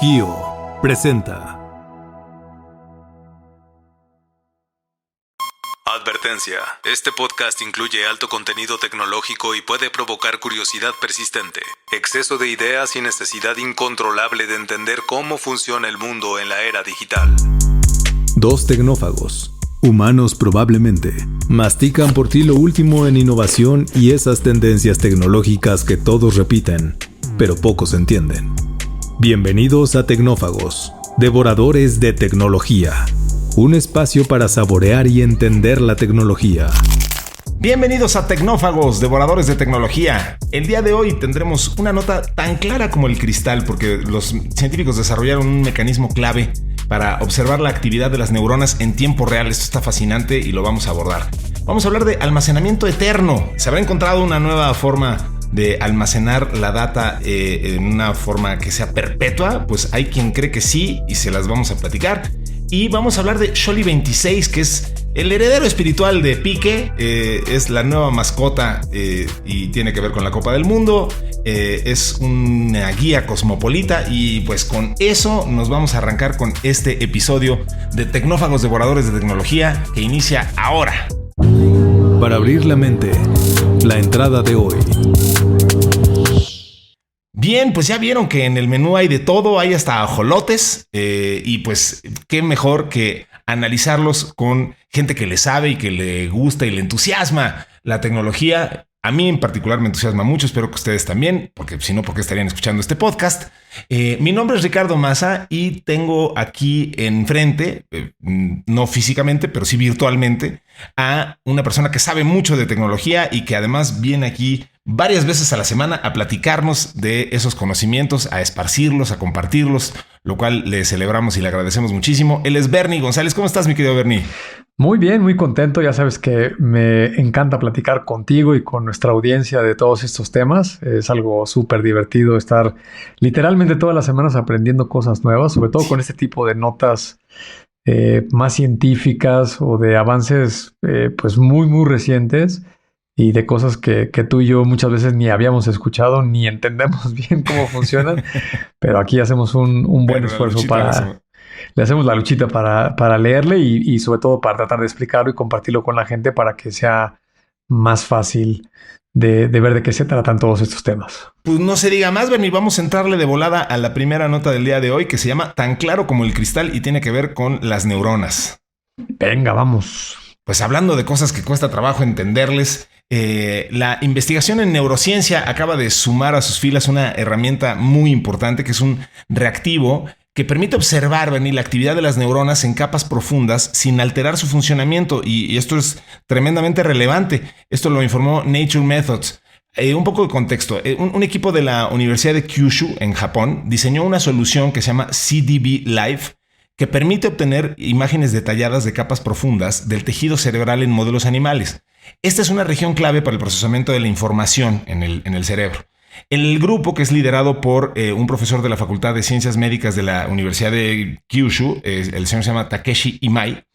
Kio presenta. Advertencia. Este podcast incluye alto contenido tecnológico y puede provocar curiosidad persistente, exceso de ideas y necesidad incontrolable de entender cómo funciona el mundo en la era digital. Dos tecnófagos, humanos probablemente, mastican por ti lo último en innovación y esas tendencias tecnológicas que todos repiten, pero pocos entienden. Bienvenidos a Tecnófagos, devoradores de tecnología. Un espacio para saborear y entender la tecnología. Bienvenidos a Tecnófagos, devoradores de tecnología. El día de hoy tendremos una nota tan clara como el cristal, porque los científicos desarrollaron un mecanismo clave para observar la actividad de las neuronas en tiempo real. Esto está fascinante y lo vamos a abordar. Vamos a hablar de almacenamiento eterno. ¿Se habrá encontrado una nueva forma de almacenar la data en una forma que sea perpetua? Pues hay quien cree que sí y se las vamos a platicar. Y vamos a hablar de Xoli 26, que es el heredero espiritual de Pique. Es la nueva mascota y tiene que ver con la Copa del Mundo. Es una guía cosmopolita y pues con eso nos vamos a arrancar con este episodio de Tecnófagos Devoradores de Tecnología que inicia ahora. Para abrir la mente, la entrada de hoy. Bien, pues ya vieron que en el menú hay de todo, hay hasta ajolotes y pues qué mejor que analizarlos con gente que le sabe y que le gusta y le entusiasma la tecnología. A mí en particular me entusiasma mucho, espero que ustedes también, porque si no, ¿por qué estarían escuchando este podcast? Mi nombre es Ricardo Maza y tengo aquí enfrente, no físicamente, pero sí virtualmente, a una persona que sabe mucho de tecnología y que además viene aquí varias veces a la semana a platicarnos de esos conocimientos, a esparcirlos, a compartirlos, lo cual le celebramos y le agradecemos muchísimo. Él es Bernie González. ¿Cómo estás, mi querido Bernie? Muy bien, muy contento. Ya sabes que me encanta platicar contigo y con nuestra audiencia de todos estos temas. Es algo súper divertido estar literalmente todas las semanas aprendiendo cosas nuevas, sobre todo con este tipo de notas más científicas o de avances pues muy recientes y de cosas que tú y yo muchas veces ni habíamos escuchado ni entendemos bien cómo funcionan, pero aquí hacemos un buen esfuerzo para... Le hacemos la luchita para leerle y sobre todo para tratar de explicarlo y compartirlo con la gente para que sea más fácil de ver de qué se tratan todos estos temas. Pues no se diga más, Bernie. Vamos a entrarle de volada a la primera nota del día de hoy, que se llama Tan claro como el cristal y tiene que ver con las neuronas. Venga, vamos. Pues hablando de cosas que cuesta trabajo entenderles, la investigación en neurociencia acaba de sumar a sus filas una herramienta muy importante que es un reactivo que permite observar, Bernie, la actividad de las neuronas en capas profundas sin alterar su funcionamiento. Y esto es tremendamente relevante. Esto lo informó Nature Methods. Un poco de contexto. Un equipo de la Universidad de Kyushu, en Japón, diseñó una solución que se llama CDB Live, que permite obtener imágenes detalladas de capas profundas del tejido cerebral en modelos animales. Esta es una región clave para el procesamiento de la información en el cerebro. El grupo, que es liderado por un profesor de la Facultad de Ciencias Médicas de la Universidad de Kyushu, el señor se llama Takeshi Imai,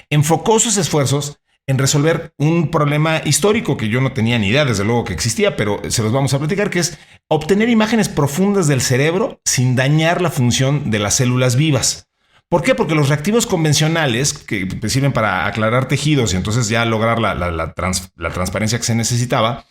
enfocó sus esfuerzos en resolver un problema histórico que yo no tenía ni idea, desde luego que existía, pero se los vamos a platicar, que es obtener imágenes profundas del cerebro sin dañar la función de las células vivas. ¿Por qué? Porque los reactivos convencionales que sirven para aclarar tejidos y entonces ya lograr la transparencia que se necesitaba,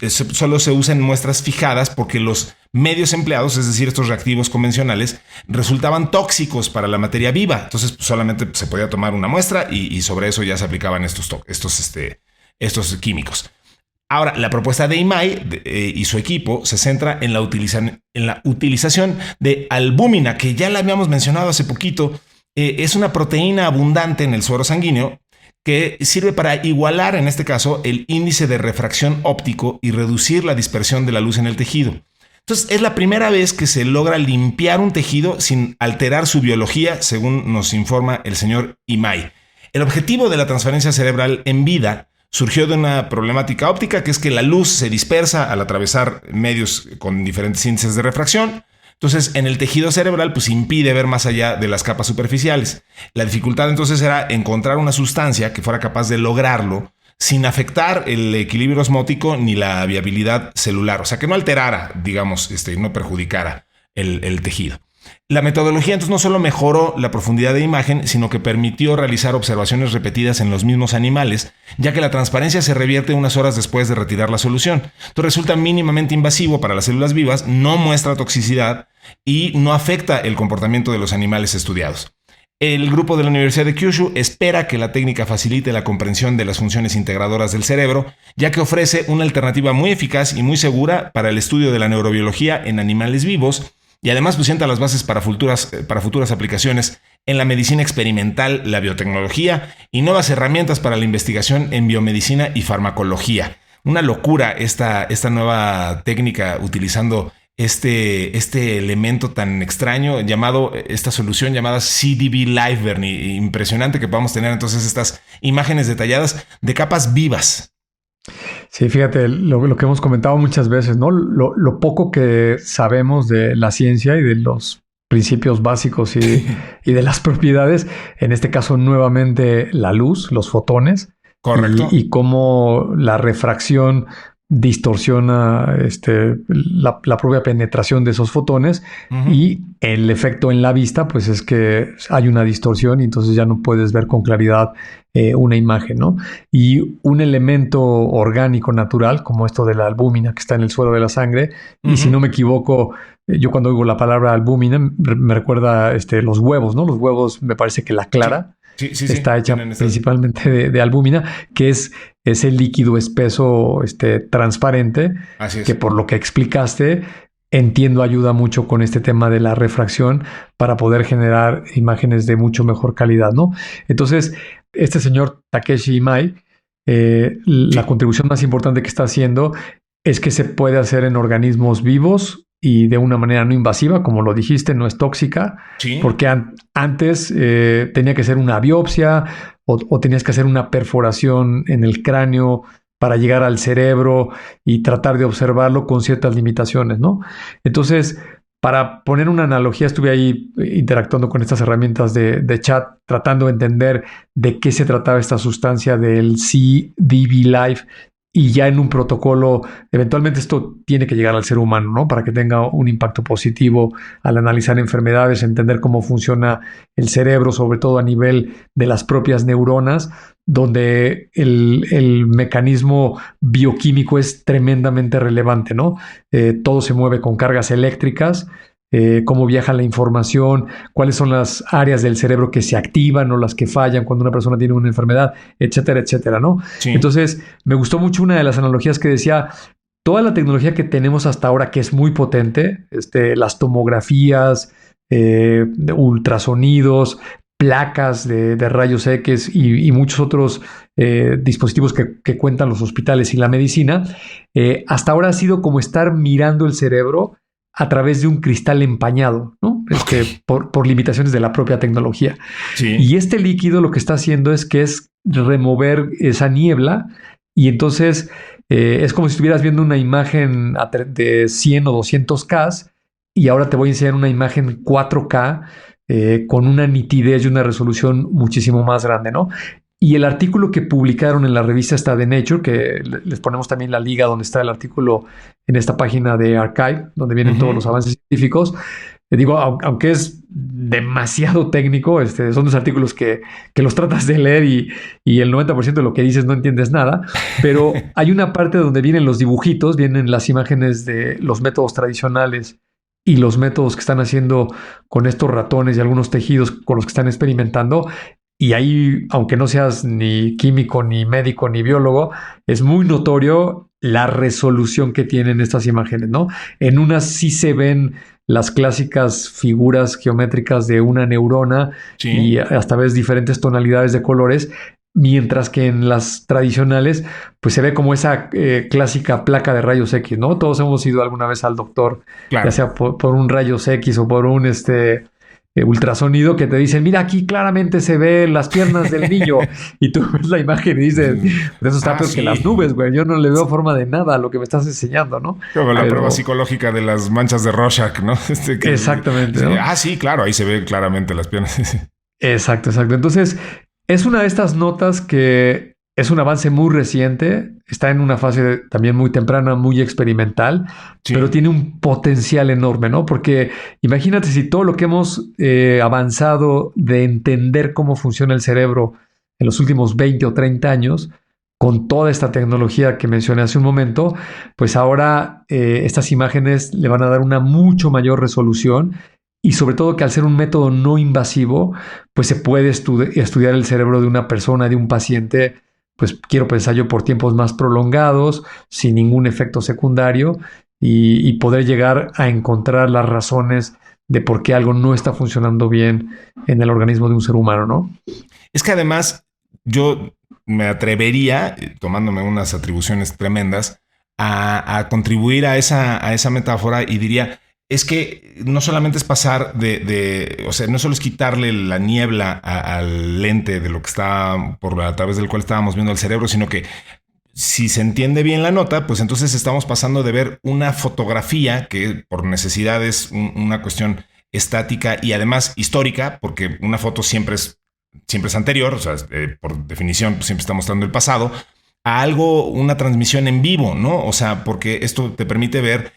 solo se usan muestras fijadas porque los medios empleados, es decir, estos reactivos convencionales, resultaban tóxicos para la materia viva. Entonces solamente se podía tomar una muestra y sobre eso ya se aplicaban estos químicos. Ahora, la propuesta de Imai y su equipo se centra en la utilización de albúmina, que ya la habíamos mencionado hace poquito. Es una proteína abundante en el suero sanguíneo que sirve para igualar, en este caso, el índice de refracción óptico y reducir la dispersión de la luz en el tejido. Entonces, es la primera vez que se logra limpiar un tejido sin alterar su biología, según nos informa el señor Imai. El objetivo de la transferencia cerebral en vida surgió de una problemática óptica, que es que la luz se dispersa al atravesar medios con diferentes índices de refracción. Entonces, en el tejido cerebral, pues impide ver más allá de las capas superficiales. La dificultad entonces era encontrar una sustancia que fuera capaz de lograrlo sin afectar el equilibrio osmótico ni la viabilidad celular. O sea, que no alterara, digamos, no perjudicara el tejido. La metodología entonces no solo mejoró la profundidad de imagen, sino que permitió realizar observaciones repetidas en los mismos animales, ya que la transparencia se revierte unas horas después de retirar la solución. Entonces resulta mínimamente invasivo para las células vivas, no muestra toxicidad y no afecta el comportamiento de los animales estudiados. El grupo de la Universidad de Kyushu espera que la técnica facilite la comprensión de las funciones integradoras del cerebro, ya que ofrece una alternativa muy eficaz y muy segura para el estudio de la neurobiología en animales vivos. Y además sienta las bases para futuras aplicaciones en la medicina experimental, la biotecnología y nuevas herramientas para la investigación en biomedicina y farmacología. Una locura esta nueva técnica utilizando este elemento tan extraño esta solución llamada CDB Liveburn. Impresionante que podamos tener entonces estas imágenes detalladas de capas vivas. Sí, fíjate, lo que hemos comentado muchas veces, ¿no? Lo poco que sabemos de la ciencia y de los principios básicos y de las propiedades, en este caso nuevamente la luz, los fotones. Correcto. Y cómo la refracción distorsiona la propia penetración de esos fotones. Uh-huh. Y el efecto en la vista pues es que hay una distorsión y entonces ya no puedes ver con claridad una imagen, ¿no? Y un elemento orgánico natural como esto de la albúmina que está en el suelo de la sangre. Uh-huh. Y si no me equivoco, yo cuando oigo la palabra albúmina me recuerda los huevos, ¿no? Los huevos, me parece que la clara está hecha principalmente de albúmina, que es ese líquido espeso transparente. Así es. Que por lo que explicaste, entiendo ayuda mucho con este tema de la refracción para poder generar imágenes de mucho mejor calidad, ¿no? Entonces, este señor Takeshi Imai, la contribución más importante que está haciendo es que se puede hacer en organismos vivos y de una manera no invasiva, como lo dijiste, no es tóxica, sí. Porque antes tenía que ser una biopsia o tenías que hacer una perforación en el cráneo para llegar al cerebro y tratar de observarlo con ciertas limitaciones, ¿no? Entonces, para poner una analogía, estuve ahí interactuando con estas herramientas de chat, tratando de entender de qué se trataba esta sustancia del CDB Live. Y ya en un protocolo, eventualmente esto tiene que llegar al ser humano, ¿no? Para que tenga un impacto positivo al analizar enfermedades, entender cómo funciona el cerebro, sobre todo a nivel de las propias neuronas, donde el mecanismo bioquímico es tremendamente relevante, ¿no? Todo se mueve con cargas eléctricas. Cómo viaja la información, cuáles son las áreas del cerebro que se activan o las que fallan cuando una persona tiene una enfermedad, etcétera, etcétera, ¿no? Sí. Entonces, me gustó mucho una de las analogías que decía, toda la tecnología que tenemos hasta ahora, que es muy potente, las tomografías, ultrasonidos, placas de rayos X y muchos otros dispositivos que cuentan los hospitales y la medicina, hasta ahora ha sido como estar mirando el cerebro a través de un cristal empañado, ¿no? Por limitaciones de la propia tecnología. Sí. Y este líquido lo que está haciendo es remover esa niebla y entonces es como si estuvieras viendo una imagen de 100 o 200K y ahora te voy a enseñar una imagen 4K con una nitidez y una resolución muchísimo más grande, ¿no? Y el artículo que publicaron en la revista esta de Nature, que les ponemos también la liga donde está el artículo en esta página de Archive, donde vienen todos los avances científicos. Digo, aunque es demasiado técnico, son los artículos que los tratas de leer y el 90% de lo que dices no entiendes nada, pero hay una parte donde vienen los dibujitos, vienen las imágenes de los métodos tradicionales y los métodos que están haciendo con estos ratones y algunos tejidos con los que están experimentando. Y ahí, aunque no seas ni químico, ni médico, ni biólogo, es muy notorio la resolución que tienen estas imágenes, ¿no? En unas sí se ven las clásicas figuras geométricas de una neurona, sí. Y hasta ves diferentes tonalidades de colores, mientras que en las tradicionales pues se ve como esa clásica placa de rayos X, ¿no? Todos hemos ido alguna vez al doctor, claro. Ya sea por un rayos X o por un ultrasonido que te dicen, mira, aquí claramente se ven las piernas del niño y tú ves la imagen y dices, eso está peor que las nubes, güey, yo no le veo forma de nada a lo que me estás enseñando, ¿no? Como la prueba psicológica de las manchas de Rorschach, ¿no? Exactamente, ¿no? Sí, claro, ahí se ve claramente las piernas. Exacto. Entonces, es una de estas notas que es un avance muy reciente, está en una fase también muy temprana, muy experimental, Sí. pero tiene un potencial enorme, ¿no? Porque imagínate si todo lo que hemos avanzado de entender cómo funciona el cerebro en los últimos 20 o 30 años, con toda esta tecnología que mencioné hace un momento, pues ahora estas imágenes le van a dar una mucho mayor resolución y sobre todo que al ser un método no invasivo, pues se puede estudiar el cerebro de una persona, de un paciente, pues quiero pensar yo por tiempos más prolongados, sin ningún efecto secundario y poder llegar a encontrar las razones de por qué algo no está funcionando bien en el organismo de un ser humano, ¿no? Es que además yo me atrevería, tomándome unas atribuciones tremendas, a contribuir a esa metáfora y diría, es que no solamente es pasar o sea, no solo es quitarle la niebla al lente de lo que está a través del cual estábamos viendo el cerebro, sino que si se entiende bien la nota, pues entonces estamos pasando de ver una fotografía que por necesidad es una cuestión estática y además histórica, porque una foto siempre es anterior, o sea, por definición pues, siempre está mostrando el pasado, a algo, una transmisión en vivo, ¿no? O sea, porque esto te permite ver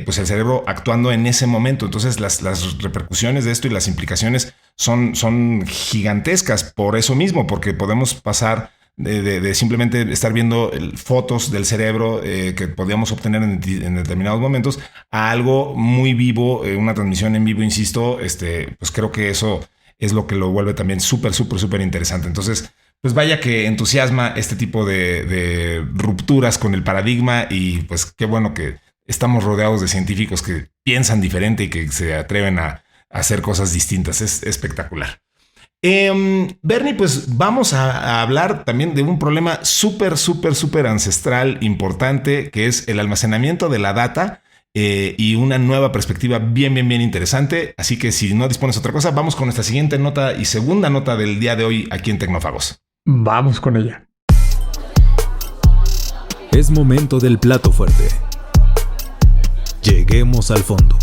pues el cerebro actuando en ese momento. Entonces las repercusiones de esto y las implicaciones son gigantescas por eso mismo, porque podemos pasar de simplemente estar viendo fotos del cerebro que podíamos obtener en determinados momentos a algo muy vivo, una transmisión en vivo, insisto, pues creo que eso es lo que lo vuelve también súper interesante. Entonces, pues vaya que entusiasma este tipo de rupturas con el paradigma y pues qué bueno que estamos rodeados de científicos que piensan diferente y que se atreven a hacer cosas distintas. Es espectacular. Bernie, pues vamos a hablar también de un problema súper ancestral, importante, que es el almacenamiento de la data y una nueva perspectiva bien interesante. Así que si no dispones de otra cosa, vamos con nuestra siguiente nota y segunda nota del día de hoy aquí en Tecnófagos. Vamos con ella. Es momento del plato fuerte. Lleguemos al fondo.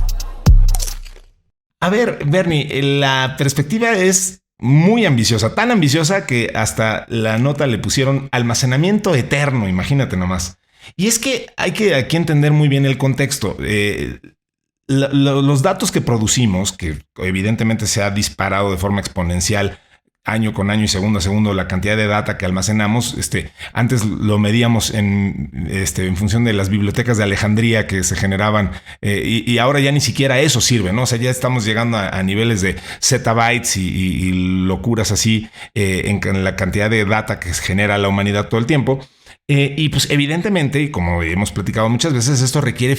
A ver, Bernie, la perspectiva es muy ambiciosa, tan ambiciosa que hasta la nota le pusieron almacenamiento eterno, imagínate nomás. Y es que hay que aquí entender muy bien el contexto. Los datos que producimos, que evidentemente se ha disparado de forma exponencial año con año y segundo a segundo la cantidad de data que almacenamos, antes lo medíamos en función de las bibliotecas de Alejandría que se generaban y ahora ya ni siquiera eso sirve, ¿no? O sea, ya estamos llegando a niveles de zettabytes y locuras así en la cantidad de data que se genera la humanidad todo el tiempo. Y pues evidentemente, y como hemos platicado muchas veces, esto requiere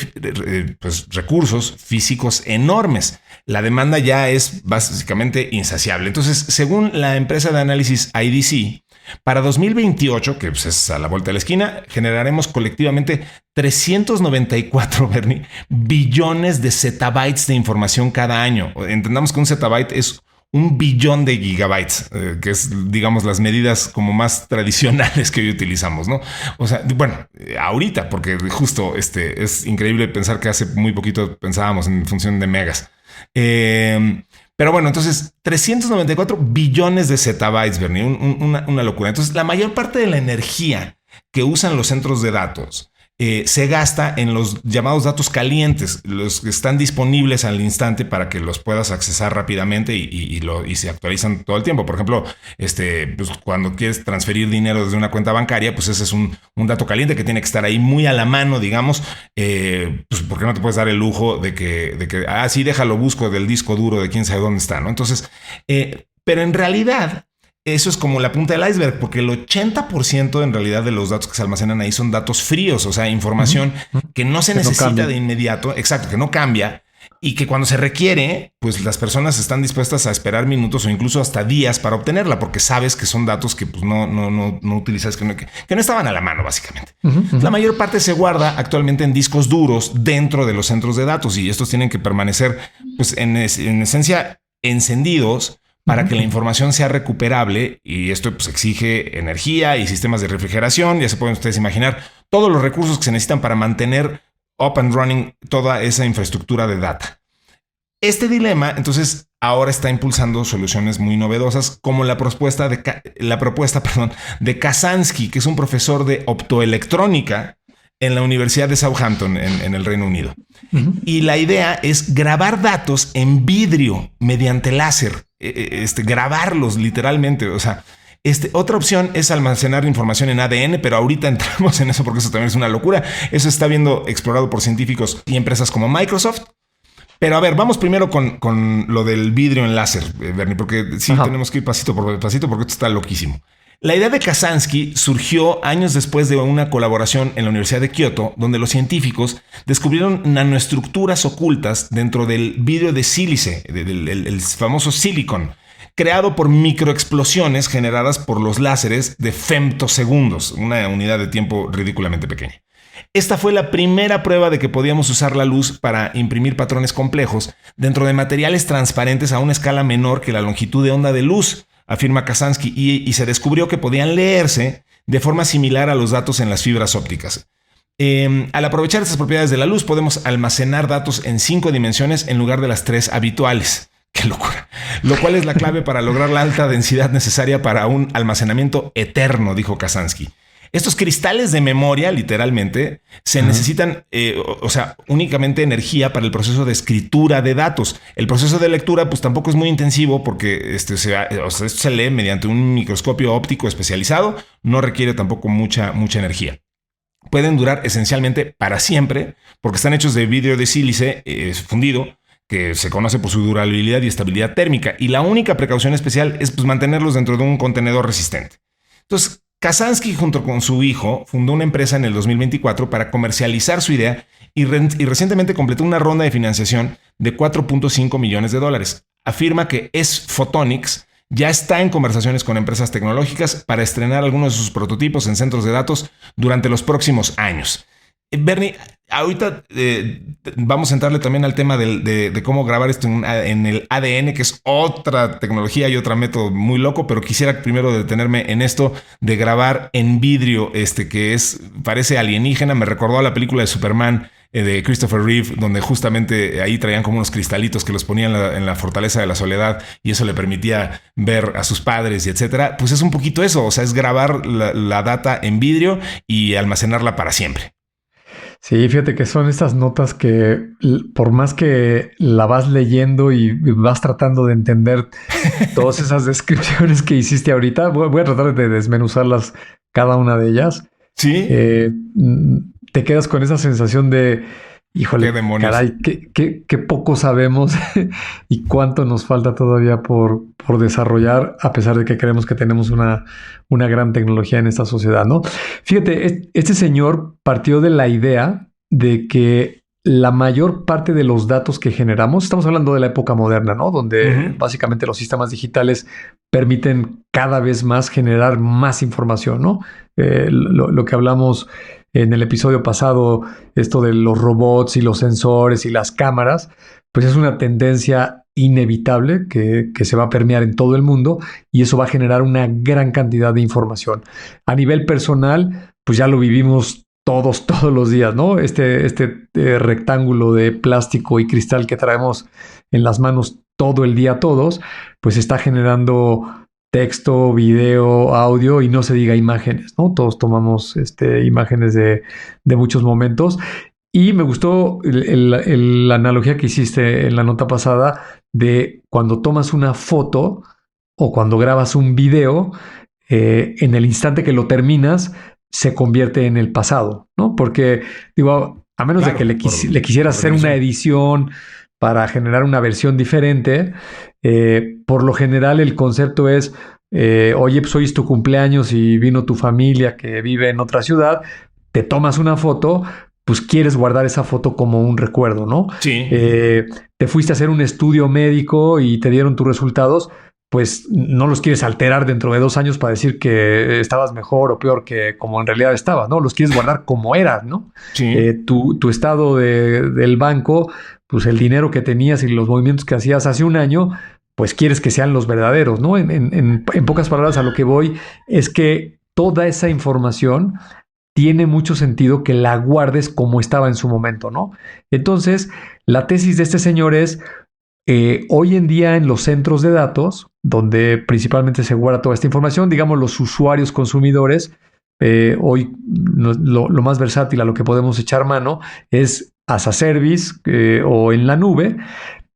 pues, recursos físicos enormes. La demanda ya es básicamente insaciable. Entonces, según la empresa de análisis IDC, para 2028, que pues, es a la vuelta de la esquina, generaremos colectivamente 394 billones de zettabytes de información cada año. Entendamos que un zettabyte es 1 billón de gigabytes, que es, digamos, las medidas como más tradicionales que hoy utilizamos, ¿no? O sea, bueno, ahorita, porque justo es increíble pensar que hace muy poquito pensábamos en función de megas. Pero bueno, entonces 394 billones de zettabytes, Bernie, una locura. Entonces, la mayor parte de la energía que usan los centros de datos se gasta en los llamados datos calientes, los que están disponibles al instante para que los puedas accesar rápidamente y se actualizan todo el tiempo. Por ejemplo, pues cuando quieres transferir dinero desde una cuenta bancaria, pues ese es un dato caliente que tiene que estar ahí muy a la mano, digamos, pues porque no te puedes dar el lujo de que sí, déjalo, busco del disco duro de quién sabe dónde está, ¿no? Entonces, pero en realidad eso es como la punta del iceberg, porque el 80% en realidad de los datos que se almacenan ahí son datos fríos, o sea, información que no se necesita de inmediato, exacto, que no cambia y que cuando se requiere, pues las personas están dispuestas a esperar minutos o incluso hasta días para obtenerla, porque sabes que son datos que pues no utilizas, que no estaban a la mano, básicamente. La mayor parte se guarda actualmente en discos duros dentro de los centros de datos y estos tienen que permanecer, pues en esencia, encendidos para que la información sea recuperable y esto pues exige energía y sistemas de refrigeración. Ya se pueden ustedes imaginar todos los recursos que se necesitan para mantener up and running toda esa infraestructura de data. Este dilema, entonces, ahora está impulsando soluciones muy novedosas, como la propuesta de Kazansky, que es un profesor de optoelectrónica en la Universidad de Southampton, en el Reino Unido. Y la idea es grabar datos en vidrio mediante láser, grabarlos literalmente. O sea, otra opción es almacenar información en ADN, pero ahorita entramos en eso porque eso también es una locura. Eso está siendo explorado por científicos y empresas como Microsoft. Pero a ver, vamos primero con lo del vidrio en láser, Bernie, porque sí tenemos que ir pasito por pasito porque esto está loquísimo. La idea de Kazansky surgió años después de una colaboración en la Universidad de Kioto, donde los científicos descubrieron nanoestructuras ocultas dentro del vidrio de sílice, el famoso silicon, creado por microexplosiones generadas por los láseres de femtosegundos, una unidad de tiempo ridículamente pequeña. Esta fue la primera prueba de que podíamos usar la luz para imprimir patrones complejos dentro de materiales transparentes a una escala menor que la longitud de onda de luz, afirma Kazansky, y se descubrió que podían leerse de forma similar a los datos en las fibras ópticas. Al aprovechar estas propiedades de la luz, podemos almacenar datos en 5 dimensiones en lugar de las 3 habituales. ¡Qué locura! Lo cual es la clave para lograr la alta densidad necesaria para un almacenamiento eterno, dijo Kazansky. Estos cristales de memoria, literalmente, se necesitan, únicamente energía para el proceso de escritura de datos. El proceso de lectura, pues tampoco es muy intensivo porque esto se lee mediante un microscopio óptico especializado. No requiere tampoco mucha energía. Pueden durar esencialmente para siempre porque están hechos de vidrio de sílice fundido, que se conoce por su durabilidad y estabilidad térmica. Y la única precaución especial es mantenerlos dentro de un contenedor resistente. Entonces, Kazansky, junto con su hijo, fundó una empresa en el 2024 para comercializar su idea y recientemente completó una ronda de financiación de $4.5 millones. Afirma que S-Photonics ya está en conversaciones con empresas tecnológicas para estrenar algunos de sus prototipos en centros de datos durante los próximos años. Bernie, ahorita vamos a entrarle también al tema de cómo grabar esto en el ADN, que es otra tecnología y otro método muy loco, pero quisiera primero detenerme en esto de grabar en vidrio, que parece alienígena. Me recordó a la película de Superman de Christopher Reeve, donde justamente ahí traían como unos cristalitos que los ponían en la fortaleza de la soledad y eso le permitía ver a sus padres y etcétera. Pues es un poquito eso, o sea, es grabar la data en vidrio y almacenarla para siempre. Sí, fíjate que son estas notas que por más que la vas leyendo y vas tratando de entender todas esas descripciones que hiciste ahorita, voy a tratar de desmenuzarlas cada una de ellas. Sí. Te quedas con esa sensación de, híjole, qué demonios, caray, qué poco sabemos y cuánto nos falta todavía por desarrollar, a pesar de que creemos que tenemos una gran tecnología en esta sociedad, ¿no? Fíjate, este señor partió de la idea de que la mayor parte de los datos que generamos, estamos hablando de la época moderna, ¿no? Donde básicamente los sistemas digitales permiten cada vez más generar más información, ¿no? Lo que hablamos en el episodio pasado, esto de los robots y los sensores y las cámaras, pues es una tendencia inevitable que se va a permear en todo el mundo y eso va a generar una gran cantidad de información. A nivel personal, pues ya lo vivimos todos los días, ¿no? Este rectángulo de plástico y cristal que traemos en las manos todo el día todos, pues está generando texto, video, audio y no se diga imágenes, ¿no? Todos tomamos imágenes de muchos momentos. Y me gustó la analogía que hiciste en la nota pasada de cuando tomas una foto o cuando grabas un video, en el instante que lo terminas, se convierte en el pasado, ¿no? Porque, digo, a menos de que le quisieras hacer una edición para generar una versión diferente, por lo general el concepto es, oye, pues hoy es tu cumpleaños y vino tu familia que vive en otra ciudad, te tomas una foto, pues quieres guardar esa foto como un recuerdo, ¿no? Sí. Te fuiste a hacer un estudio médico y te dieron tus resultados, pues no los quieres alterar dentro de 2 años para decir que estabas mejor o peor que como en realidad estabas, ¿no? Los quieres guardar como eras, ¿no? Sí. Tu estado del banco, pues el dinero que tenías y los movimientos que hacías hace un año, pues quieres que sean los verdaderos, ¿no? En pocas palabras, a lo que voy es que toda esa información tiene mucho sentido que la guardes como estaba en su momento, ¿no? Entonces, la tesis de este señor es, hoy en día en los centros de datos, donde principalmente se guarda toda esta información, digamos los usuarios consumidores, hoy lo más versátil a lo que podemos echar mano es as a service o en la nube.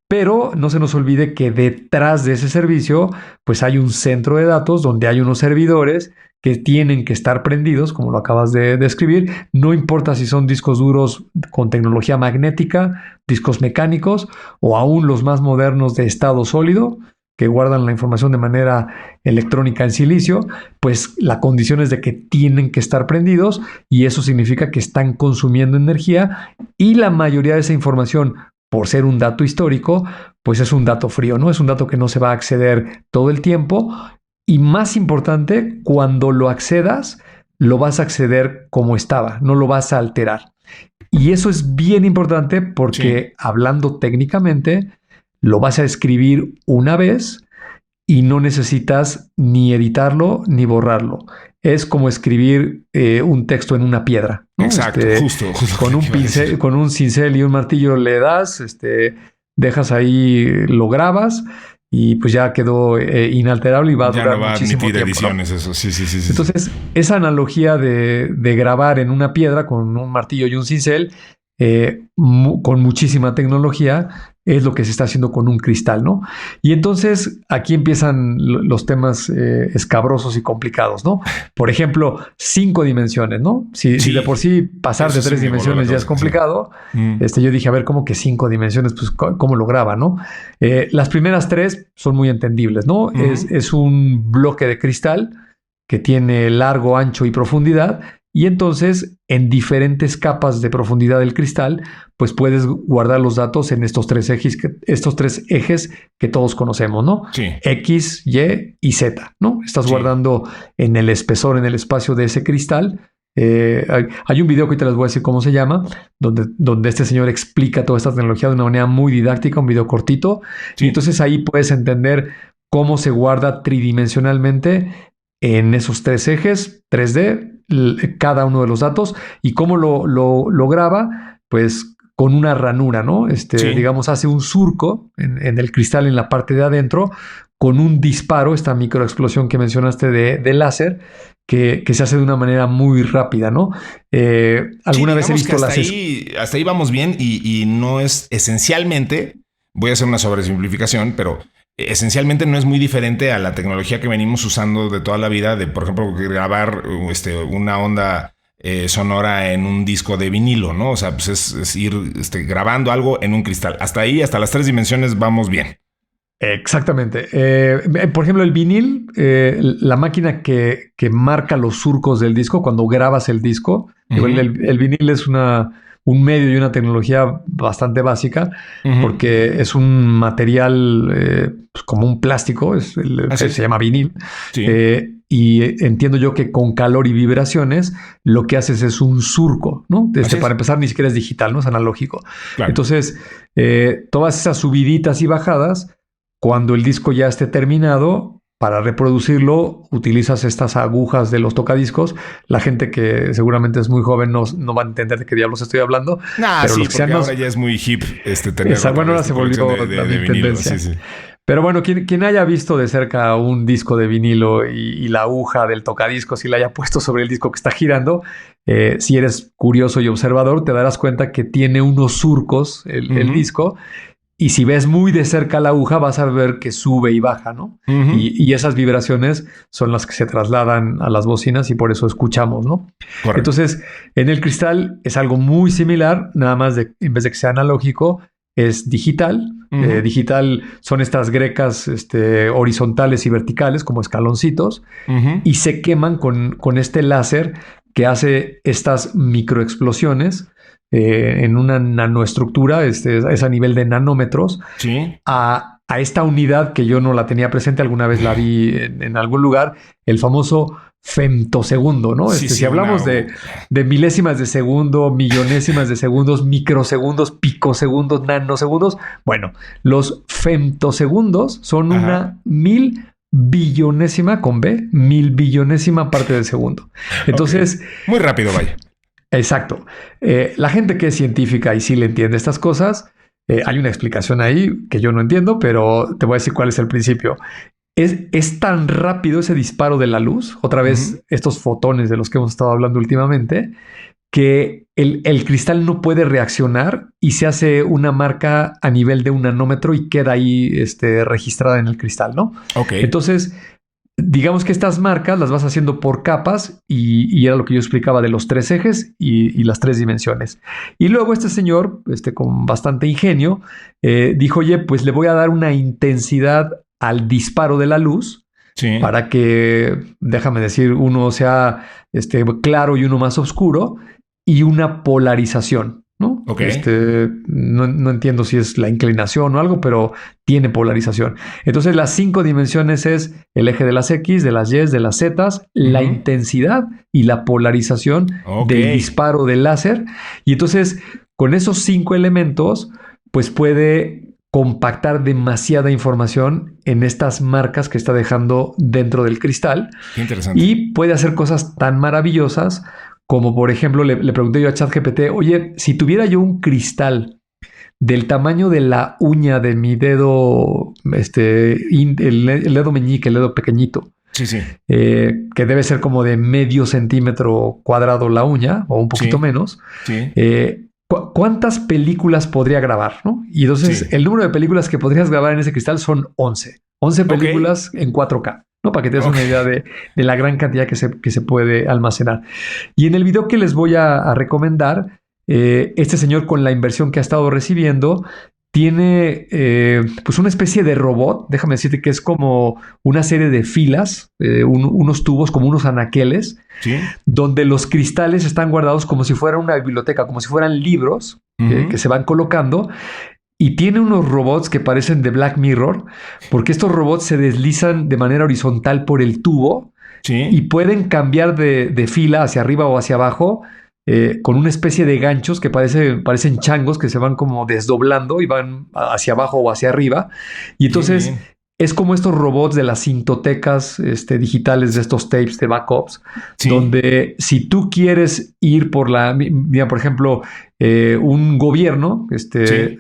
Pero no se nos olvide que detrás de ese servicio, pues hay un centro de datos donde hay unos servidores que tienen que estar prendidos, como lo acabas de describir. No importa si son discos duros con tecnología magnética, discos mecánicos o aún los más modernos de estado sólido, que guardan la información de manera electrónica en silicio, pues la condición es de que tienen que estar prendidos y eso significa que están consumiendo energía y la mayoría de esa información, por ser un dato histórico, pues es un dato frío, ¿no? Es un dato que no se va a acceder todo el tiempo y más importante, cuando lo accedas, lo vas a acceder como estaba, no lo vas a alterar. Y eso es bien importante porque hablando técnicamente, lo vas a escribir una vez y no necesitas ni editarlo ni borrarlo. Es como escribir un texto en una piedra, ¿no? Exacto, justo con un pincel, con un cincel y un martillo le das, dejas ahí, lo grabas y pues ya quedó inalterable y va a durar muchísimo tiempo. Ya no va a admitir ediciones, ¿no? Eso. Sí. Entonces, esa analogía de grabar en una piedra con un martillo y un cincel, con muchísima tecnología, es lo que se está haciendo con un cristal, ¿no? Y entonces aquí empiezan los temas escabrosos y complicados, ¿no? Por ejemplo, 5 dimensiones, ¿no? Si de por sí pasar de 3 dimensiones ya es complicado, yo dije, a ver, ¿cómo que 5 dimensiones? Pues, ¿cómo lo graba, no? Las primeras 3 son muy entendibles, ¿no? Es un bloque de cristal que tiene largo, ancho y profundidad. Y entonces, en diferentes capas de profundidad del cristal, pues puedes guardar los datos en estos tres ejes que todos conocemos, ¿no? Sí. X, Y y Z, ¿no? Estás guardando en el espesor, en el espacio de ese cristal. Hay un video que te les voy a decir cómo se llama, donde este señor explica toda esta tecnología de una manera muy didáctica, un video cortito. Sí. Y entonces ahí puedes entender cómo se guarda tridimensionalmente en esos 3 ejes, 3D, cada uno de los datos y cómo lo graba, pues con una ranura, ¿no? Digamos, hace un surco en el cristal en la parte de adentro con un disparo, esta microexplosión que mencionaste de láser, que se hace de una manera muy rápida, ¿no? Alguna vez he visto hasta ahí vamos bien y no es esencialmente, voy a hacer una sobresimplificación, pero esencialmente no es muy diferente a la tecnología que venimos usando de toda la vida de, por ejemplo, grabar una onda sonora en un disco de vinilo, ¿no? O sea, pues es ir grabando algo en un cristal. Hasta ahí, hasta las 3 dimensiones vamos bien. Exactamente. Por ejemplo, el vinil, la máquina que marca los surcos del disco cuando grabas el disco, el vinil es un medio y una tecnología bastante básica, porque es un material pues como un plástico, se llama vinil. Sí. Y entiendo yo que con calor y vibraciones lo que haces es un surco, ¿no? Para empezar, ni siquiera es digital, ¿no? Es analógico. Claro. Entonces, todas esas subiditas y bajadas, cuando el disco ya esté terminado, para reproducirlo, utilizas estas agujas de los tocadiscos. La gente que seguramente es muy joven no va a entender de qué diablos estoy hablando. Pero sí, porque ahora ya es muy hip tener ahora se volvió de tendencia. Sí. Pero bueno, quien haya visto de cerca un disco de vinilo y la aguja del tocadiscos y la haya puesto sobre el disco que está girando, si eres curioso y observador, te darás cuenta que tiene unos surcos el disco. Y si ves muy de cerca la aguja, vas a ver que sube y baja, ¿no? Y esas vibraciones son las que se trasladan a las bocinas y por eso escuchamos, ¿no? Correcto. Entonces, en el cristal es algo muy similar, nada más en vez de que sea analógico, es digital. Digital son estas grecas horizontales y verticales, como escaloncitos, y se queman con este láser que hace estas microexplosiones en una nanoestructura, es a nivel de nanómetros, sí. a esta unidad que yo no la tenía presente, alguna vez la vi en algún lugar, el famoso femtosegundo, ¿no? Si hablamos de milésimas de segundo, millonésimas de segundos, microsegundos, picosegundos, nanosegundos, bueno, los femtosegundos son una 1000 billonésima con B, 1000 billonésima parte del segundo. Entonces, muy rápido, vaya. Exacto. La gente que es científica y sí le entiende estas cosas, Hay una explicación ahí que yo no entiendo, pero te voy a decir cuál es el principio. Es tan rápido ese disparo de la luz, otra vez estos fotones de los que hemos estado hablando últimamente, que el cristal no puede reaccionar y se hace una marca a nivel de un nanómetro y queda ahí registrada en el cristal, ¿no? Ok. Entonces, digamos que estas marcas las vas haciendo por capas y era lo que yo explicaba de los 3 ejes y las 3 dimensiones. Y luego este señor, con bastante ingenio, dijo, oye, pues le voy a dar una intensidad al disparo de la luz, Sí. para que, déjame decir, uno sea claro y uno más oscuro, y una polarización, ¿no? Ok. No entiendo si es la inclinación o algo, pero tiene polarización. Entonces, las 5 dimensiones es el eje de las X, de las Y, de las Z, la intensidad y la polarización del disparo del láser. Y entonces, con esos 5 elementos, pues puede compactar demasiada información en estas marcas que está dejando dentro del cristal. Qué interesante. Y puede hacer cosas tan maravillosas como, por ejemplo, le pregunté yo a ChatGPT, oye, si tuviera yo un cristal del tamaño de la uña de mi dedo, el dedo meñique, el dedo pequeñito, Sí. que debe ser como de medio centímetro cuadrado la uña, o un poquito menos, Sí. ¿cuántas películas podría grabar, ¿no? Y entonces el número de películas que podrías grabar en ese cristal son 11. 11 películas en 4K, ¿no? Para que te des una idea de la gran cantidad que se puede almacenar. Y en el video que les voy a recomendar, este señor, con la inversión que ha estado recibiendo, tiene pues una especie de robot. Déjame decirte que es como una serie de filas, unos tubos como unos anaqueles, Sí. donde los cristales están guardados como si fuera una biblioteca, como si fueran libros que se van colocando. Y tiene unos robots que parecen de Black Mirror, porque estos robots se deslizan de manera horizontal por el tubo y pueden cambiar de fila hacia arriba o hacia abajo, con una especie de ganchos que parecen changos que se van como desdoblando y van hacia abajo o hacia arriba. Y entonces es como estos robots de las cintotecas digitales, de estos tapes de backups, donde si tú quieres ir por por ejemplo, un gobierno,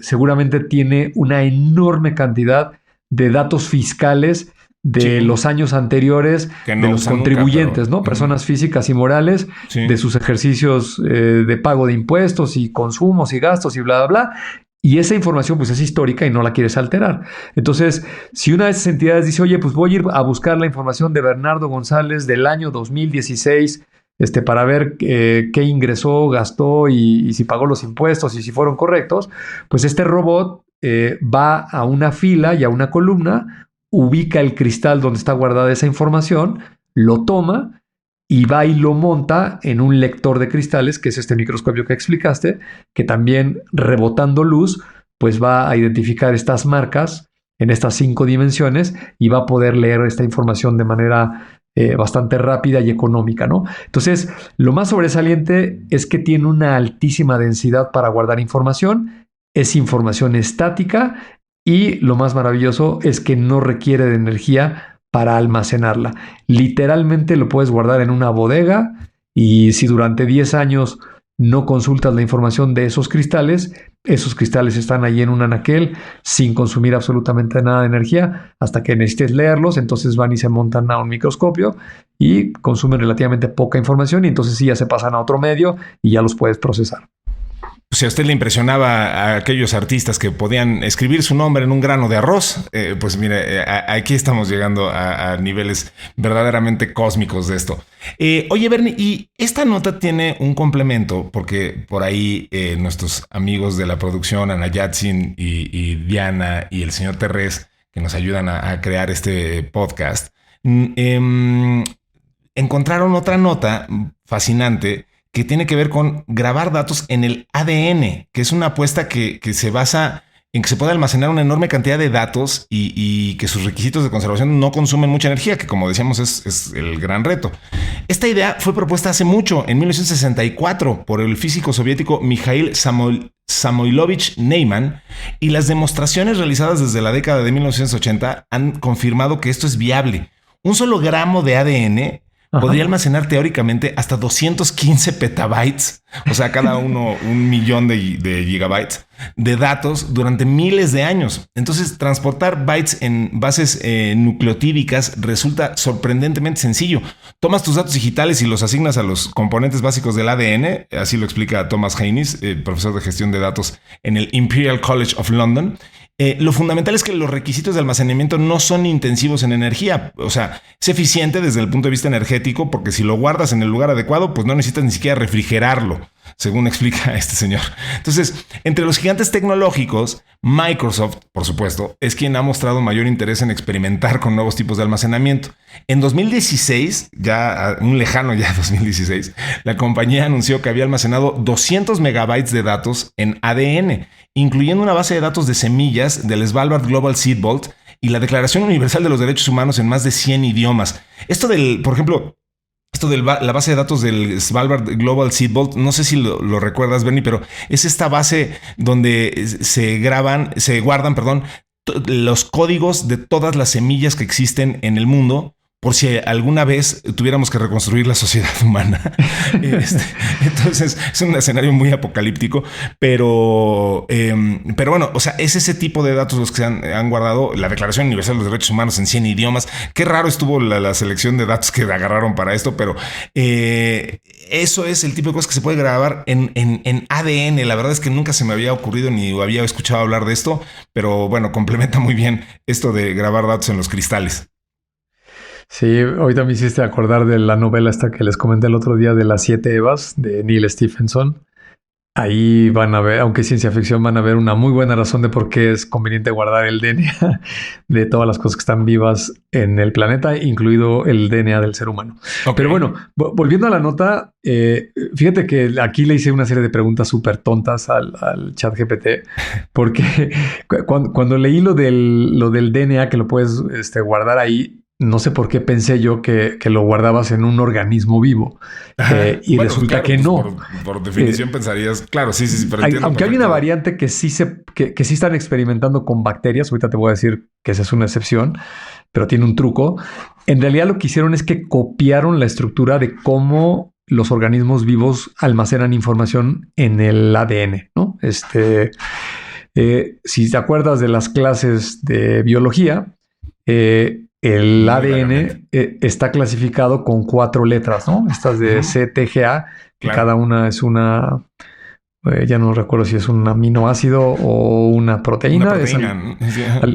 seguramente tiene una enorme cantidad de datos fiscales de los años anteriores, de los contribuyentes, ¿no? Personas físicas y morales, de sus ejercicios de pago de impuestos y consumos y gastos y bla, bla, bla. Y esa información pues es histórica y no la quieres alterar. Entonces, si una de esas entidades dice, oye, pues voy a ir a buscar la información de Bernardo González del año 2016 para ver qué ingresó, gastó y si pagó los impuestos y si fueron correctos, pues este robot va a una fila y a una columna, ubica el cristal donde está guardada esa información, lo toma y va y lo monta en un lector de cristales, que es este microscopio que explicaste, que también, rebotando luz, pues va a identificar estas marcas en estas 5 dimensiones y va a poder leer esta información de manera bastante rápida y económica, ¿no? Entonces, lo más sobresaliente es que tiene una altísima densidad para guardar información, es información estática, y lo más maravilloso es que no requiere de energía para almacenarla. Literalmente lo puedes guardar en una bodega, y si durante 10 años no consultas la información de esos cristales están ahí en un anaquel sin consumir absolutamente nada de energía hasta que necesites leerlos. Entonces van y se montan a un microscopio y consumen relativamente poca información, y entonces sí ya se pasan a otro medio y ya los puedes procesar. Si a usted le impresionaba a aquellos artistas que podían escribir su nombre en un grano de arroz, pues mire, aquí estamos llegando a niveles verdaderamente cósmicos de esto. Oye, Bernie, y esta nota tiene un complemento, porque por ahí nuestros amigos de la producción, Ana Yatsin y Diana y el señor Terrés, que nos ayudan a crear este podcast, encontraron otra nota fascinante que tiene que ver con grabar datos en el ADN, que es una apuesta que se basa en que se puede almacenar una enorme cantidad de datos y que sus requisitos de conservación no consumen mucha energía, que como decíamos es el gran reto. Esta idea fue propuesta hace mucho, en 1964, por el físico soviético Mikhail Samoilovich Neyman, y las demostraciones realizadas desde la década de 1980 han confirmado que esto es viable. Un solo gramo de ADN podría almacenar teóricamente hasta 215 petabytes, o sea, cada uno 1 millón de gigabytes de datos durante miles de años. Entonces, transportar bytes en bases nucleotídicas resulta sorprendentemente sencillo. Tomas tus datos digitales y los asignas a los componentes básicos del ADN, así lo explica Thomas Haynes, profesor de gestión de datos en el Imperial College of London. Lo fundamental es que los requisitos de almacenamiento no son intensivos en energía. O sea, es eficiente desde el punto de vista energético, porque si lo guardas en el lugar adecuado, pues no necesitas ni siquiera refrigerarlo, según explica este señor. Entonces, entre los gigantes tecnológicos, Microsoft, por supuesto, es quien ha mostrado mayor interés en experimentar con nuevos tipos de almacenamiento. En 2016, ya un lejano ya 2016, la compañía anunció que había almacenado 200 megabytes de datos en ADN, incluyendo una base de datos de semillas del Svalbard Global Seed Vault y la Declaración Universal de los Derechos Humanos en más de 100 idiomas. Esto de la base de datos del Svalbard Global Seed Vault, no sé si lo recuerdas, Bernie, pero es esta base donde se guardan, los códigos de todas las semillas que existen en el mundo, por si alguna vez tuviéramos que reconstruir la sociedad humana. Entonces es un escenario muy apocalíptico, pero bueno, o sea, es ese tipo de datos los que se han guardado. La Declaración Universal de los Derechos Humanos en 100 idiomas. Qué raro estuvo la selección de datos que agarraron para esto, pero eso es el tipo de cosas que se puede grabar en ADN. La verdad es que nunca se me había ocurrido ni había escuchado hablar de esto, pero bueno, complementa muy bien esto de grabar datos en los cristales. Sí, ahorita me hiciste acordar de la novela esta que les comenté el otro día de las 7 Evas de Neil Stephenson. Ahí van a ver, aunque es ciencia ficción, van a ver una muy buena razón de por qué es conveniente guardar el DNA de todas las cosas que están vivas en el planeta, incluido el DNA del ser humano. Okay. Pero bueno, volviendo a la nota, fíjate que aquí le hice una serie de preguntas súper tontas al ChatGPT, porque cuando leí lo del DNA, que lo puedes guardar ahí, no sé por qué pensé yo que lo guardabas en un organismo vivo. Y bueno, resulta que no. Por definición pensarías, claro, sí. Pero aunque hay una variante que sí están experimentando con bacterias, ahorita te voy a decir que esa es una excepción, pero tiene un truco. En realidad lo que hicieron es que copiaron la estructura de cómo los organismos vivos almacenan información en el ADN, ¿no? Si te acuerdas de las clases de biología, el ADN está clasificado con 4 letras, ¿no? Estas de CTGA, que claro, cada una es una, ya no recuerdo si es un aminoácido o una proteína.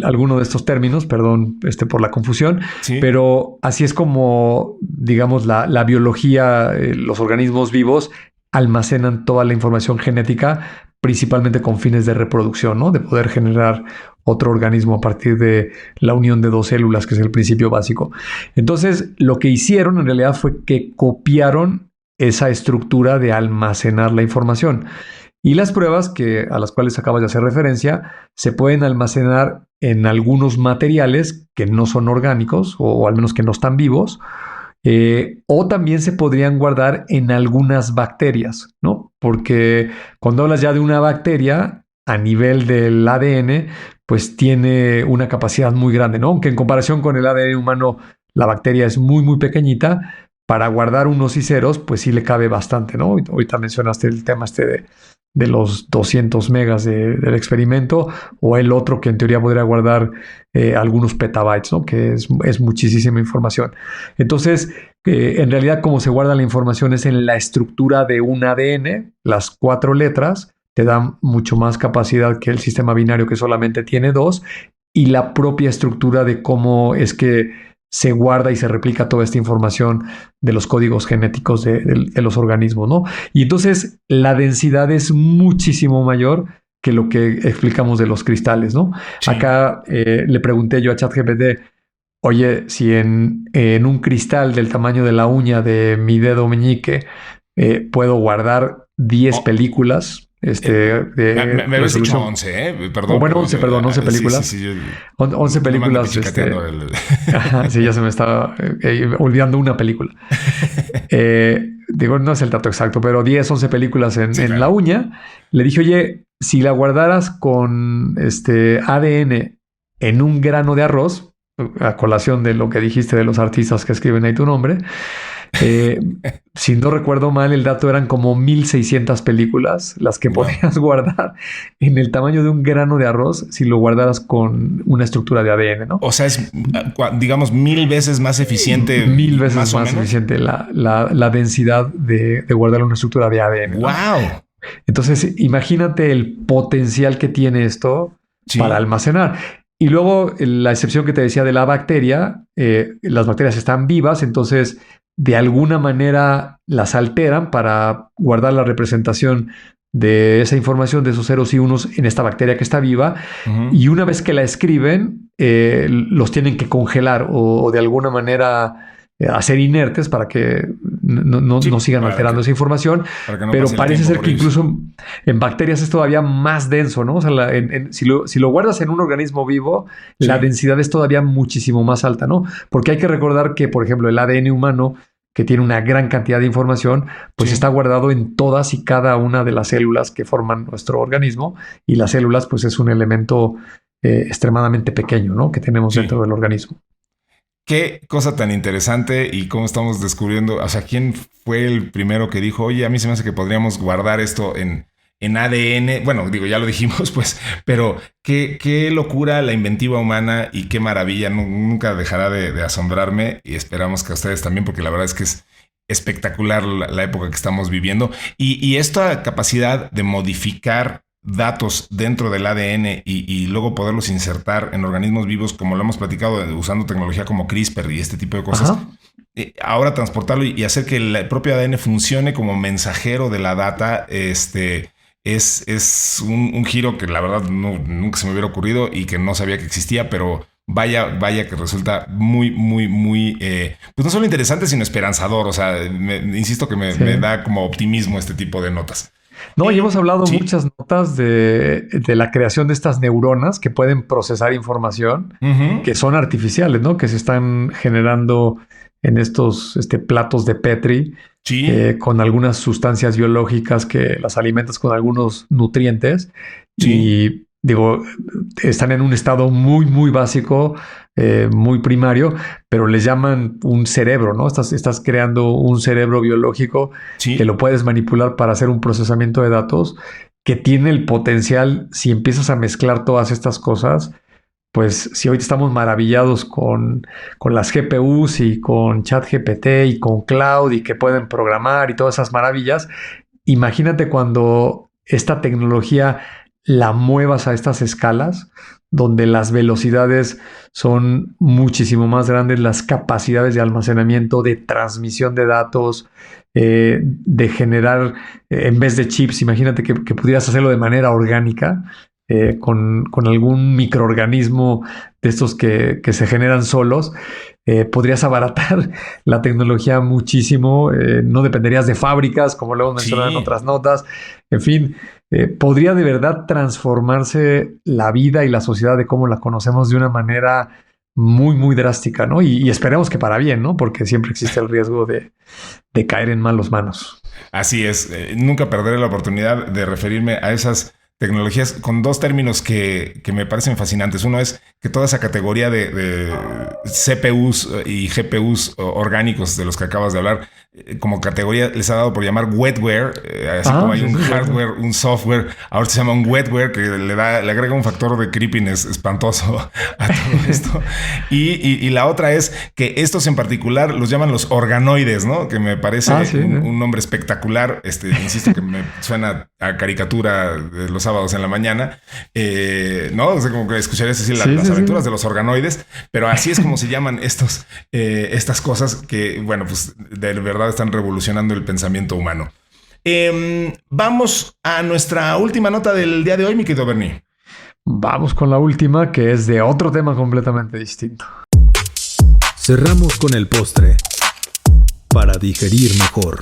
Alguno de estos términos, perdón por la confusión, sí. Pero así es como, digamos, la biología, los organismos vivos almacenan toda la información genética, principalmente con fines de reproducción, ¿no? De poder generar otro organismo a partir de la unión de 2 células, que es el principio básico. Entonces, lo que hicieron en realidad fue que copiaron esa estructura de almacenar la información. Y las pruebas a las cuales acabas de hacer referencia se pueden almacenar en algunos materiales que no son orgánicos, o al menos que no están vivos, o también se podrían guardar en algunas bacterias, ¿no? Porque cuando hablas ya de una bacteria a nivel del ADN, pues tiene una capacidad muy grande, ¿no? Aunque en comparación con el ADN humano, la bacteria es muy, muy pequeñita. Para guardar unos y ceros, pues sí le cabe bastante, ¿no? Ahorita mencionaste el tema de los 200 megas del experimento, o el otro que en teoría podría guardar algunos petabytes, ¿no? Que es muchísima información. Entonces, en realidad, como se guarda la información es en la estructura de un ADN, las 4 letras, te dan mucho más capacidad que el sistema binario, que solamente tiene 2, y la propia estructura de cómo es que se guarda y se replica toda esta información de los códigos genéticos de los organismos, ¿no? Y entonces la densidad es muchísimo mayor que lo que explicamos de los cristales, ¿no? Sí. Acá le pregunté yo a ChatGPT, oye, si en un cristal del tamaño de la uña de mi dedo meñique puedo guardar 10 películas. Me habías dicho 11, perdón. Bueno, 11 películas. Sí, 11 películas. Sí, ya se me estaba olvidando una película. Digo, no es el dato exacto, pero 11 películas en la uña. Le dije, oye, si la guardaras con ADN en un grano de arroz, a colación de lo que dijiste de los artistas que escriben ahí tu nombre, Si no recuerdo mal, el dato eran como 1,600 películas las que podías guardar en el tamaño de un grano de arroz si lo guardaras con una estructura de ADN, ¿no? O sea, es, digamos, 1000 veces más eficiente. 1000 veces más eficiente la densidad de guardar una estructura de ADN, ¿no? ¡Wow! Entonces, imagínate el potencial que tiene esto para almacenar. Y luego, la excepción que te decía de la bacteria, las bacterias están vivas, entonces de alguna manera las alteran para guardar la representación de esa información de esos ceros y unos en esta bacteria que está viva. Y una vez que la escriben, los tienen que congelar o de alguna manera hacer inertes para que no sigan alterando esa información. Pero parece ser que incluso en bacterias es todavía más denso, ¿no? O sea, si lo guardas en un organismo vivo, la densidad es todavía muchísimo más alta, ¿no? Porque hay que recordar que, por ejemplo, el ADN humano, que tiene una gran cantidad de información, pues está guardado en todas y cada una de las células que forman nuestro organismo. Y las células, pues es un elemento extremadamente pequeño, ¿no? Que tenemos dentro del organismo. Qué cosa tan interesante y cómo estamos descubriendo, o sea, ¿quién fue el primero que dijo, oye, a mí se me hace que podríamos guardar esto en ADN? Bueno, digo, ya lo dijimos, pues, pero qué locura la inventiva humana y qué maravilla, nunca dejará de asombrarme y esperamos que a ustedes también, porque la verdad es que es espectacular la época que estamos viviendo y esta capacidad de modificar datos dentro del ADN y luego poderlos insertar en organismos vivos, como lo hemos platicado, usando tecnología como CRISPR y este tipo de cosas. Ahora transportarlo y hacer que el propio ADN funcione como mensajero de la data, es un giro que la verdad nunca se me hubiera ocurrido y que no sabía que existía, pero vaya que resulta muy, pues no solo interesante, sino esperanzador. O sea, insisto que me da como optimismo este tipo de notas. No, y hemos hablado muchas notas de la creación de estas neuronas que pueden procesar información, que son artificiales, ¿no? Que se están generando en estos platos de Petri, con algunas sustancias biológicas que las alimentas con algunos nutrientes. Y digo, están en un estado muy básico, muy primario, pero les llaman un cerebro, ¿no? Estás creando un cerebro biológico que lo puedes manipular para hacer un procesamiento de datos que tiene el potencial, si empiezas a mezclar todas estas cosas, pues si hoy estamos maravillados con las GPUs y con ChatGPT y con Cloud y que pueden programar y todas esas maravillas, imagínate cuando esta tecnología la muevas a estas escalas, donde las velocidades son muchísimo más grandes, las capacidades de almacenamiento, de transmisión de datos, de generar, en vez de chips, imagínate que pudieras hacerlo de manera orgánica, con algún microorganismo de estos que se generan solos. Podrías abaratar la tecnología muchísimo, no dependerías de fábricas, como lo hemos mencionado en otras notas. En fin, podría de verdad transformarse la vida y la sociedad de cómo la conocemos de una manera muy drástica, ¿no? Y esperemos que para bien, ¿no? Porque siempre existe el riesgo de caer en malas manos. Así es. Nunca perderé la oportunidad de referirme a esas tecnologías con dos términos que me parecen fascinantes. Uno es que toda esa categoría de CPUs y GPUs orgánicos de los que acabas de hablar, como categoría les ha dado por llamar wetware, así como hay un hardware, un software, ahora se llama un wetware que le agrega un factor de creepiness espantoso a todo esto. Y la otra es que estos en particular los llaman los organoides, ¿no? Que me parece un nombre espectacular. Insisto que me suena a caricatura de los sábados en la mañana, ¿no? O sea, como que escucharías decir las aventuras de los organoides, pero así es como se llaman estas cosas que, bueno, pues de verdad están revolucionando el pensamiento humano. Vamos a nuestra última nota del día de hoy, mi querido Bernie. Vamos con la última, que es de otro tema completamente distinto. Cerramos con el postre para digerir mejor.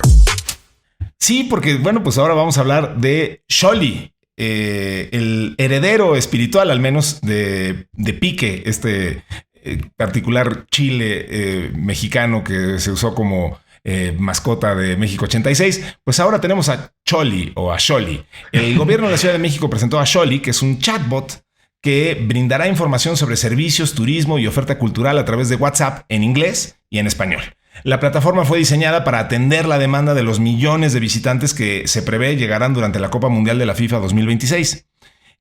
Sí, porque, bueno, pues ahora vamos a hablar de Xoli, el heredero espiritual, al menos, de Pique, particular chile mexicano que se usó como mascota de México 86. Pues ahora tenemos a Xoli o a Xoli. El gobierno de la Ciudad de México presentó a Xoli, que es un chatbot que brindará información sobre servicios, turismo y oferta cultural a través de WhatsApp en inglés y en español. La plataforma fue diseñada para atender la demanda de los millones de visitantes que se prevé llegarán durante la Copa Mundial de la FIFA 2026.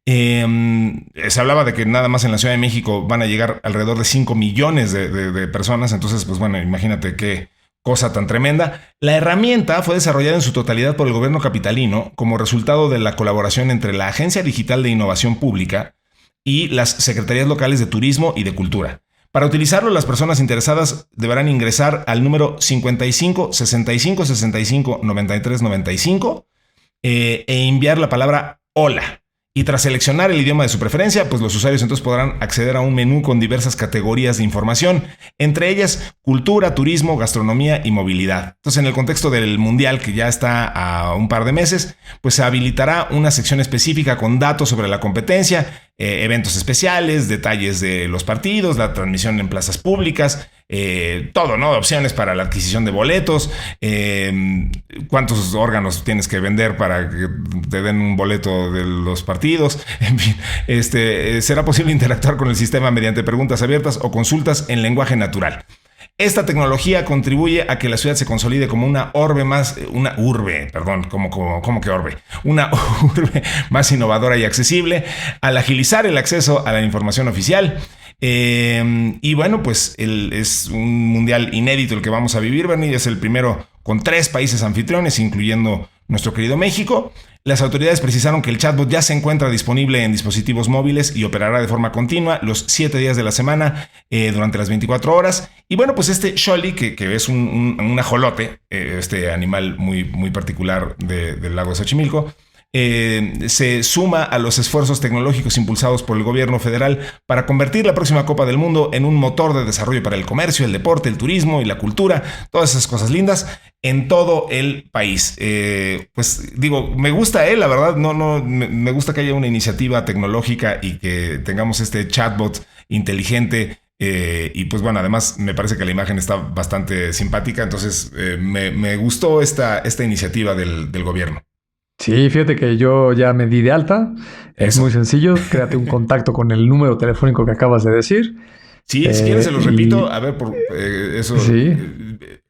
Se hablaba de que nada más en la Ciudad de México van a llegar alrededor de 5 millones de personas. Entonces, pues bueno, imagínate qué cosa tan tremenda. La herramienta fue desarrollada en su totalidad por el gobierno capitalino como resultado de la colaboración entre la Agencia Digital de Innovación Pública y las Secretarías Locales de Turismo y de Cultura. Para utilizarlo, las personas interesadas deberán ingresar al número 55 65 65 93 95 e enviar la palabra hola. Y tras seleccionar el idioma de su preferencia, pues los usuarios entonces podrán acceder a un menú con diversas categorías de información, entre ellas cultura, turismo, gastronomía y movilidad. Entonces, en el contexto del Mundial, que ya está a un par de meses, pues se habilitará una sección específica con datos sobre la competencia, eventos especiales, detalles de los partidos, la transmisión en plazas públicas, todo, ¿no? Opciones para la adquisición de boletos, cuántos órganos tienes que vender para que te den un boleto de los partidos. En fin, será posible interactuar con el sistema mediante preguntas abiertas o consultas en lenguaje natural. Esta tecnología contribuye a que la ciudad se consolide como una urbe más innovadora y accesible, al agilizar el acceso a la información oficial. Y bueno, pues es un mundial inédito el que vamos a vivir, Bernie. Es el primero con 3 países anfitriones, incluyendo nuestro querido México. Las autoridades precisaron que el chatbot ya se encuentra disponible en dispositivos móviles y operará de forma continua los 7 días de la semana durante las 24 horas. Y bueno, pues Xoli, que es un ajolote, este animal muy, muy particular del lago de Xochimilco, se suma a los esfuerzos tecnológicos impulsados por el gobierno federal para convertir la próxima Copa del Mundo en un motor de desarrollo para el comercio, el deporte, el turismo y la cultura, todas esas cosas lindas en todo el país. Pues digo, me gusta, la verdad, me gusta que haya una iniciativa tecnológica y que tengamos este chatbot inteligente. Y pues bueno, además me parece que la imagen está bastante simpática, entonces me gustó esta iniciativa del gobierno. Sí, fíjate que yo ya me di de alta. Es muy sencillo. Créate un contacto con el número telefónico que acabas de decir. Sí, si quieres se los repito. A ver, por eso, sí.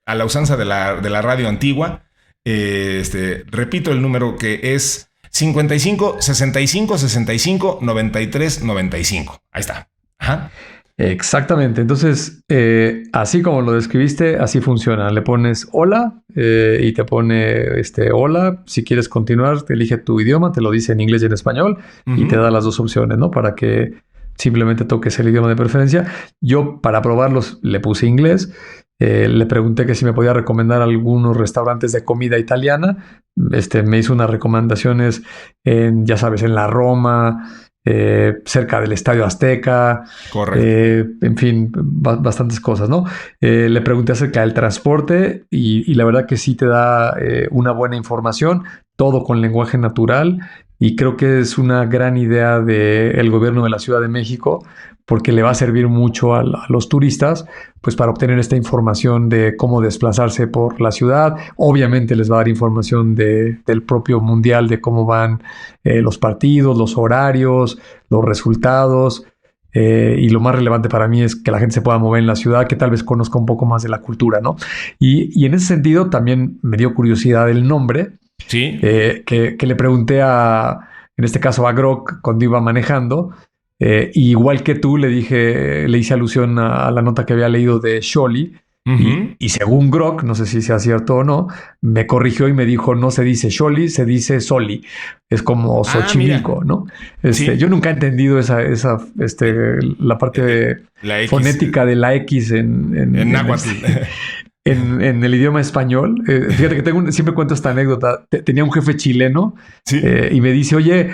A la usanza de la radio antigua, repito el número que es 55 65 65 93 95. Ahí está. Ajá. Exactamente. Entonces, así como lo describiste, así funciona. Le pones hola y te pone hola. Si quieres continuar, te elige tu idioma, te lo dice en inglés y en español y te da las dos opciones, ¿no? Para que simplemente toques el idioma de preferencia. Yo, para probarlos, le puse inglés. Le pregunté que si me podía recomendar algunos restaurantes de comida italiana. Me hizo unas recomendaciones ya sabes, en la Roma, cerca del Estadio Azteca. Correcto. En fin, bastantes cosas, ¿no? Le pregunté acerca del transporte y la verdad que sí te da una buena información, todo con lenguaje natural, y creo que es una gran idea del gobierno de la Ciudad de México, porque le va a servir mucho a los turistas, pues para obtener esta información de cómo desplazarse por la ciudad. Obviamente les va a dar información del propio mundial, de cómo van los partidos, los horarios, los resultados. Y lo más relevante para mí es que la gente se pueda mover en la ciudad, que tal vez conozca un poco más de la cultura, ¿no? Y en ese sentido también me dio curiosidad el nombre. Sí. Que le pregunté en este caso a Grok cuando iba manejando. Igual que tú, le hice alusión a la nota que había leído de Xoli. Y según Grok, no sé si sea cierto o no, me corrigió y me dijo, no se dice Xoli, se dice Soli. Es como Xochimilco, ¿no? Sí. Yo nunca he entendido la parte fonética de la X en náhuatl. En el idioma español. Fíjate que siempre cuento esta anécdota. Tenía un jefe chileno, sí, y me dice, oye,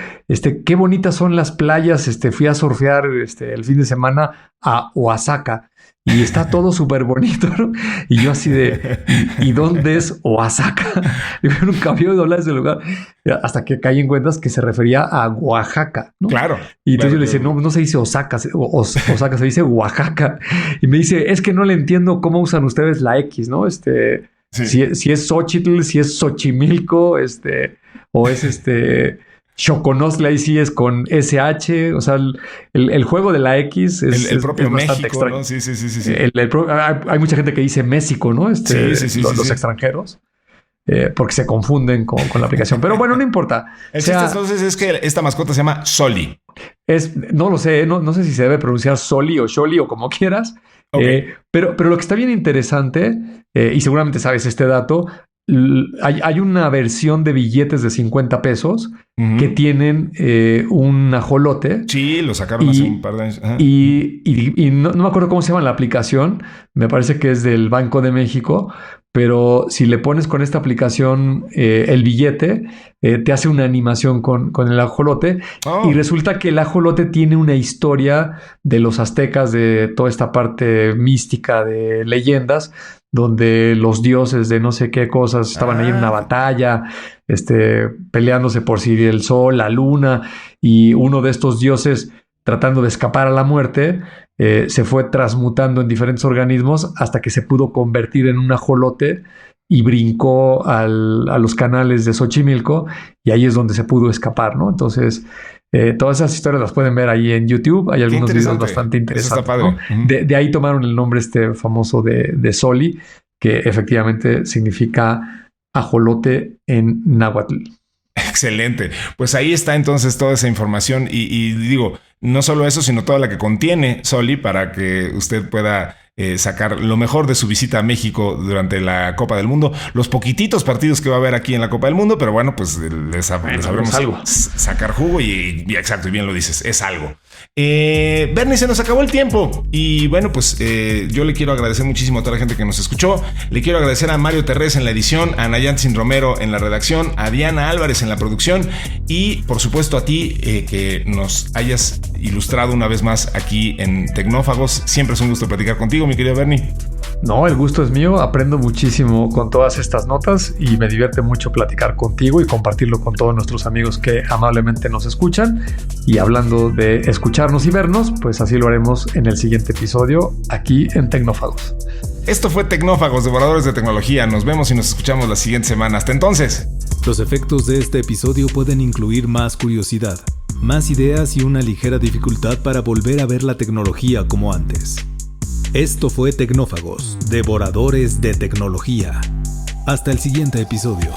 qué bonitas son las playas. Fui a surfear el fin de semana a Oaxaca y está todo súper bonito, ¿no? Y yo así ¿y dónde es Oaxaca? Yo nunca había oído hablar de ese lugar, hasta que caí en cuentas que se refería a Oaxaca, ¿no? Claro. Y entonces yo le decía, no se dice Osaka, Osaka, se dice Oaxaca. Y me dice, es que no le entiendo cómo usan ustedes la X, ¿no? Sí. Si es Xochitl, si es Xochimilco, o es Choconostle ahí sí es con SH, o sea, el juego de la X el propio es bastante México, extraño. ¿no? Sí. Hay mucha gente que dice México, ¿no? Los extranjeros. Porque se confunden con la aplicación. Pero bueno, no importa. El chiste entonces es que esta mascota se llama Soli. No lo sé, no sé si se debe pronunciar Soli o Sholi o como quieras. Okay. Pero lo que está bien interesante, y seguramente sabes este dato, hay una versión de billetes de 50 pesos que tienen un ajolote. Sí, lo sacaron hace un par de años. Ajá. Y no me acuerdo cómo se llama la aplicación. Me parece que es del Banco de México. Pero si le pones con esta aplicación el billete, te hace una animación con el ajolote. Oh. Y resulta que el ajolote tiene una historia de los aztecas, de toda esta parte mística de leyendas, donde los dioses de no sé qué cosas estaban ahí en una batalla, peleándose por si el sol, la luna, y uno de estos dioses, tratando de escapar a la muerte, se fue transmutando en diferentes organismos hasta que se pudo convertir en un ajolote y brincó a los canales de Xochimilco, y ahí es donde se pudo escapar, ¿no? Entonces, todas esas historias las pueden ver ahí en YouTube. Hay algunos videos bastante interesantes. Eso está padre. ¿No? De ahí tomaron el nombre famoso de Soli, que efectivamente significa ajolote en náhuatl. Excelente. Pues ahí está entonces toda esa información y digo, no solo eso, sino toda la que contiene Soli para que usted pueda sacar lo mejor de su visita a México durante la Copa del Mundo. Los poquititos partidos que va a haber aquí en la Copa del Mundo, pero bueno, pues les sabremos sacar jugo y exacto, y bien lo dices, es algo. Bernie, se nos acabó el tiempo y bueno, pues yo le quiero agradecer muchísimo a toda la gente que nos escuchó. Le quiero agradecer a Mario Terrés en la edición, a Nayantzin Romero en la redacción, a Diana Álvarez en la producción y por supuesto a ti que nos hayas ilustrado una vez más aquí en Tecnófagos. Siempre es un gusto platicar contigo, mi querido Bernie. No, el gusto es mío. Aprendo muchísimo con todas estas notas y me divierte mucho platicar contigo y compartirlo con todos nuestros amigos que amablemente nos escuchan. Y hablando de escucharnos y vernos, pues así lo haremos en el siguiente episodio aquí en Tecnófagos. Esto fue Tecnófagos, devoradores de tecnología. Nos vemos y nos escuchamos la siguiente semana. Hasta entonces. Los efectos de este episodio pueden incluir más curiosidad, más ideas y una ligera dificultad para volver a ver la tecnología como antes. Esto fue Tecnófagos, devoradores de tecnología. Hasta el siguiente episodio.